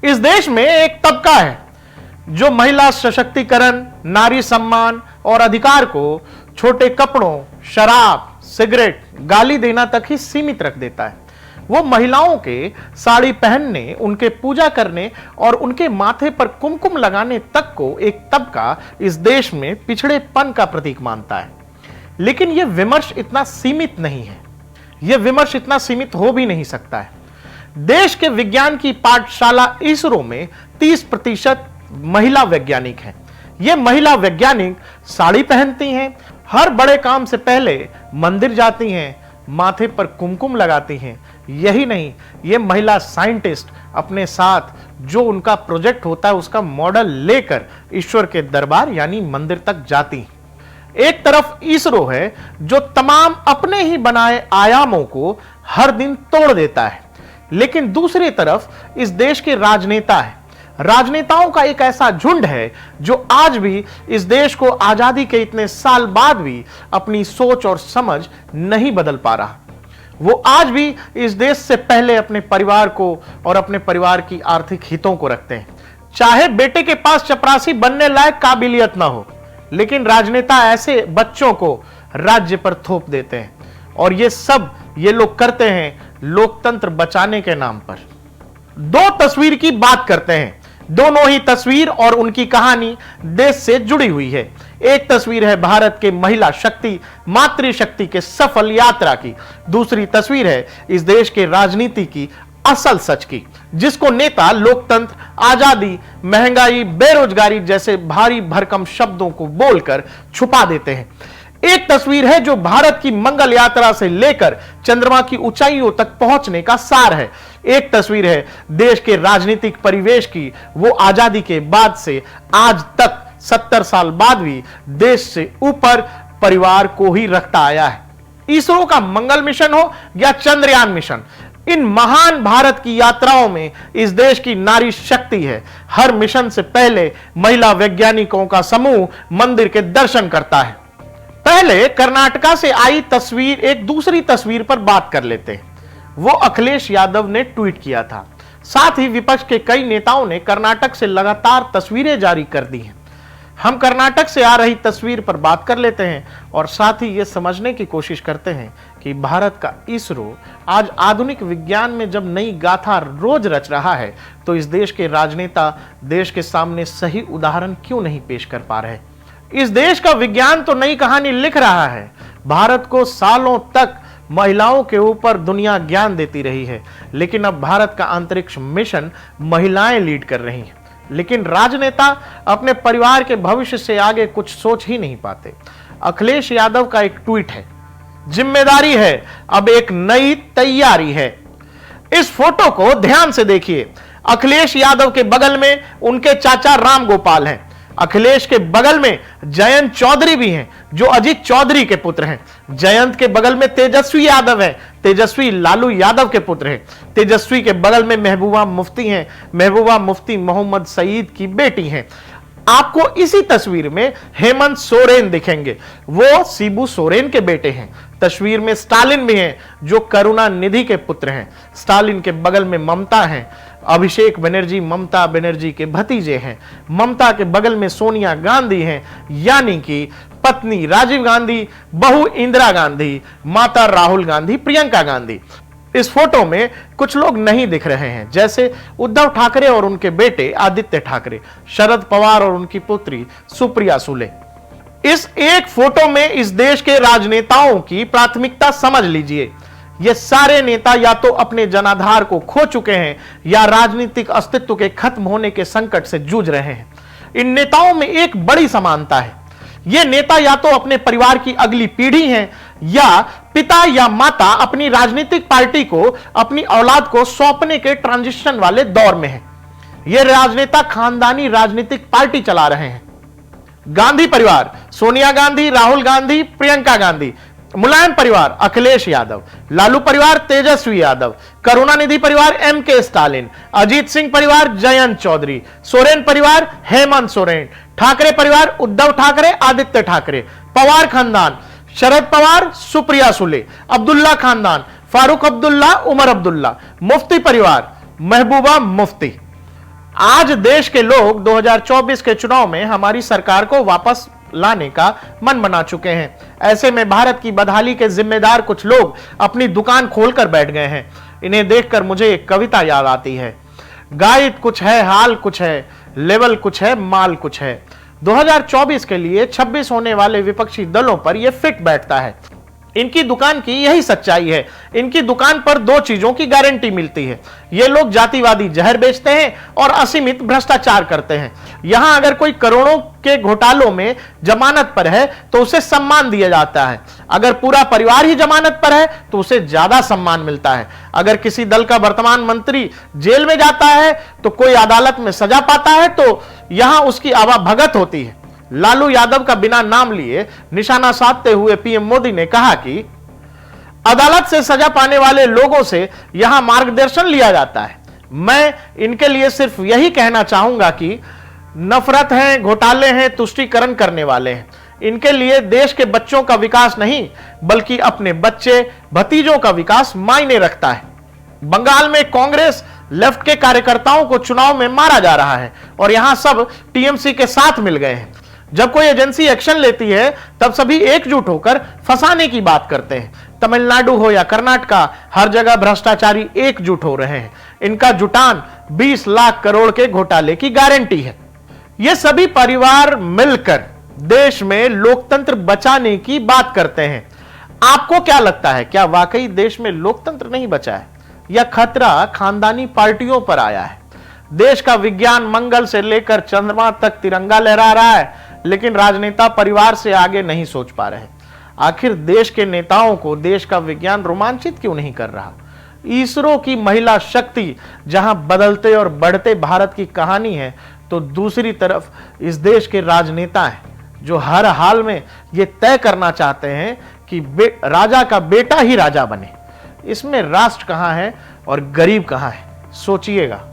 इस देश में एक तबका है जो महिला सशक्तिकरण, नारी सम्मान और अधिकार को छोटे कपड़ों, शराब, सिगरेट, गाली देना तक ही सीमित रख देता है। वो महिलाओं के साड़ी पहनने, उनके पूजा करने और उनके माथे पर कुमकुम लगाने तक को एक तबका इस देश में पिछड़ेपन का प्रतीक मानता है। लेकिन यह विमर्श इतना सीमित नहीं है, यह विमर्श इतना सीमित हो भी नहीं सकता है। देश के विज्ञान की पाठशाला इसरो में 30% महिला वैज्ञानिक हैं। ये महिला वैज्ञानिक साड़ी पहनती हैं, हर बड़े काम से पहले मंदिर जाती हैं, माथे पर कुमकुम लगाती हैं। यही नहीं, ये महिला साइंटिस्ट अपने साथ जो उनका प्रोजेक्ट होता है उसका मॉडल लेकर ईश्वर के दरबार यानी मंदिर तक जाती हैं। एक तरफ इसरो है जो तमाम अपने ही बनाए आयामों को हर दिन तोड़ देता है, लेकिन दूसरी तरफ इस देश के राजनेता है। राजनेताओं का एक ऐसा झुंड है जो आज भी इस देश को आजादी के इतने साल बाद भी अपनी सोच और समझ नहीं बदल पा रहा। वो आज भी इस देश से पहले अपने परिवार को और अपने परिवार की आर्थिक हितों को रखते हैं। चाहे बेटे के पास चपरासी बनने लायक काबिलियत ना हो, लेकिन राजनेता ऐसे बच्चों को राज्य पर थोप देते हैं और ये लोग करते हैं लोकतंत्र बचाने के नाम पर। दो तस्वीर की बात करते हैं। दोनों ही तस्वीर और उनकी कहानी देश से जुड़ी हुई है। एक तस्वीर है भारत के महिला शक्ति, मातृशक्ति के सफल यात्रा की। दूसरी तस्वीर है इस देश के राजनीति की असल सच की, जिसको नेता लोकतंत्र, आजादी, महंगाई, बेरोजगारी जैसे भारी भरकम शब्दों को बोलकर छुपा देते हैं। एक तस्वीर है जो भारत की मंगल यात्रा से लेकर चंद्रमा की ऊंचाइयों तक पहुंचने का सार है। एक तस्वीर है देश के राजनीतिक परिवेश की, वो आजादी के बाद से आज तक 70 साल बाद भी देश से ऊपर परिवार को ही रखता आया है। इसरो का मंगल मिशन हो या चंद्रयान मिशन, इन महान भारत की यात्राओं में इस देश की नारी शक्ति है। हर मिशन से पहले महिला वैज्ञानिकों का समूह मंदिर के दर्शन करता है। पहले कर्नाटका से आई तस्वीर, एक दूसरी तस्वीर पर बात कर लेते हैं। वो अखिलेश यादव ने ट्वीट किया था। साथ ही विपक्ष के कई नेताओं ने कर्नाटक से लगातार तस्वीरें जारी कर दी हैं। हम कर्नाटक से आ रही तस्वीर पर बात कर लेते हैं और साथ ही ये समझने की कोशिश करते हैं कि भारत का इसरो आज आधुनिक विज्ञान में जब नई गाथा रोज रच रहा है, तो इस देश के राजनेता देश के सामने सही उदाहरण क्यों नहीं पेश कर पा रहे। इस देश का विज्ञान तो नई कहानी लिख रहा है। भारत को सालों तक महिलाओं के ऊपर दुनिया ज्ञान देती रही है, लेकिन अब भारत का अंतरिक्ष मिशन महिलाएं लीड कर रही हैं। लेकिन राजनेता अपने परिवार के भविष्य से आगे कुछ सोच ही नहीं पाते। अखिलेश यादव का एक ट्वीट है, जिम्मेदारी है, अब एक नई तैयारी है। इस फोटो को ध्यान से देखिए। अखिलेश यादव के बगल में उनके चाचा राम गोपाल हैं। अखिलेश के बगल में जयंत चौधरी भी हैं, जो अजीत चौधरी के पुत्र हैं। जयंत के बगल में तेजस्वी यादव हैं। तेजस्वी लालू यादव के पुत्र हैं। तेजस्वी के बगल में महबूबा मुफ्ती हैं। महबूबा मुफ्ती मोहम्मद सईद की बेटी हैं। आपको इसी तस्वीर में हेमंत सोरेन दिखेंगे, वो शिबू सोरेन के बेटे हैं। तस्वीर में स्टालिन भी हैं, जो करुणानिधि के पुत्र हैं। स्टालिन के बगल में ममता हैं। अभिषेक बनर्जी ममता बनर्जी के भतीजे हैं। ममता के बगल में सोनिया गांधी हैं, यानी कि पत्नी राजीव गांधी, बहू इंदिरा गांधी, माता राहुल गांधी, प्रियंका गांधी। इस फोटो में कुछ लोग नहीं दिख रहे हैं, जैसे उद्धव ठाकरे और उनके बेटे आदित्य ठाकरे, शरद पवार और उनकी पुत्री सुप्रिया सुले। इस एक फोटो में इस देश के राजनेताओं की प्राथमिकता समझ लीजिए। ये सारे नेता या तो अपने जनाधार को खो चुके हैं या राजनीतिक अस्तित्व के खत्म होने के संकट से जूझ रहे हैं। इन नेताओं में एक बड़ी समानता है। ये नेता या तो अपने परिवार की अगली पीढ़ी हैं, या पिता या माता अपनी राजनीतिक पार्टी को, अपनी औलाद को सौंपने के ट्रांजिशन वाले दौर में हैं। ये राजनेता खानदानी राजनीतिक पार्टी चला रहे हैं। गांधी परिवार, सोनिया गांधी, राहुल गांधी, प्रियंका गांधी। मुलायम परिवार, अखिलेश यादव। लालू परिवार, तेजस्वी यादव। करुणानिधि परिवार, एमके स्टालिन। अजीत सिंह परिवार, जयंत चौधरी। सोरेन परिवार, हेमंत सोरेन। ठाकरे परिवार, उद्धव ठाकरे, आदित्य ठाकरे। पवार खानदान, शरद पवार, सुप्रिया सुले। अब्दुल्ला खानदान, फारूक अब्दुल्ला, उमर अब्दुल्ला। मुफ्ती परिवार, महबूबा मुफ्ती। आज देश के लोग 2024 के चुनाव में हमारी सरकार को वापस लाने का मन बना चुके हैं। ऐसे में भारत की बदहाली के जिम्मेदार कुछ लोग अपनी दुकान खोलकर बैठ गए हैं। इन्हें देखकर मुझे एक कविता याद आती है, गाइड कुछ है, हाल कुछ है, लेवल कुछ है, माल कुछ है। 2024 के लिए 26 होने वाले विपक्षी दलों पर यह फिट बैठता है। इनकी दुकान की यही सच्चाई है। इनकी दुकान पर दो चीजों की गारंटी मिलती है। ये लोग जातिवादी जहर बेचते हैं और असीमित भ्रष्टाचार करते हैं। यहां अगर कोई करोड़ों के घोटालों में जमानत पर है तो उसे सम्मान दिया जाता है। अगर पूरा परिवार ही जमानत पर है तो उसे ज्यादा सम्मान मिलता है। अगर किसी दल का वर्तमान मंत्री जेल में जाता है तो कोई अदालत में सजा पाता है तो यहां उसकी आवाभगत होती है। लालू यादव का बिना नाम लिए निशाना साधते हुए पीएम मोदी ने कहा कि अदालत से सजा पाने वाले लोगों से यहां मार्गदर्शन लिया जाता है। मैं इनके लिए सिर्फ यही कहना चाहूंगा कि नफरत है, घोटाले हैं, तुष्टीकरण करने वाले हैं। इनके लिए देश के बच्चों का विकास नहीं बल्कि अपने बच्चे भतीजों का विकास मायने रखता है। बंगाल में कांग्रेस लेफ्ट के कार्यकर्ताओं को चुनाव में मारा जा रहा है और यहां सब टीएमसी के साथ मिल गए हैं। जब कोई एजेंसी एक्शन लेती है तब सभी एकजुट होकर फंसाने की बात करते हैं। तमिलनाडु हो या कर्नाटका, हर जगह भ्रष्टाचारी एकजुट हो रहे हैं। इनका जुटान 20 लाख करोड़ के घोटाले की गारंटी है। ये सभी परिवार मिलकर देश में लोकतंत्र बचाने की बात करते हैं। आपको क्या लगता है, क्या वाकई देश में लोकतंत्र नहीं बचा है या खतरा खानदानी पार्टियों पर आया है? देश का विज्ञान मंगल से लेकर चंद्रमा तक तिरंगा लहरा रहा है, लेकिन राजनेता परिवार से आगे नहीं सोच पा रहे। आखिर देश के नेताओं को देश का विज्ञान रोमांचित क्यों नहीं कर रहा? इसरो की महिला शक्ति जहां बदलते और बढ़ते भारत की कहानी है, तो दूसरी तरफ इस देश के राजनेता हैं जो हर हाल में यह तय करना चाहते हैं कि राजा का बेटा ही राजा बने। इसमें राष्ट्र कहां है और गरीब कहां है? सोचिएगा।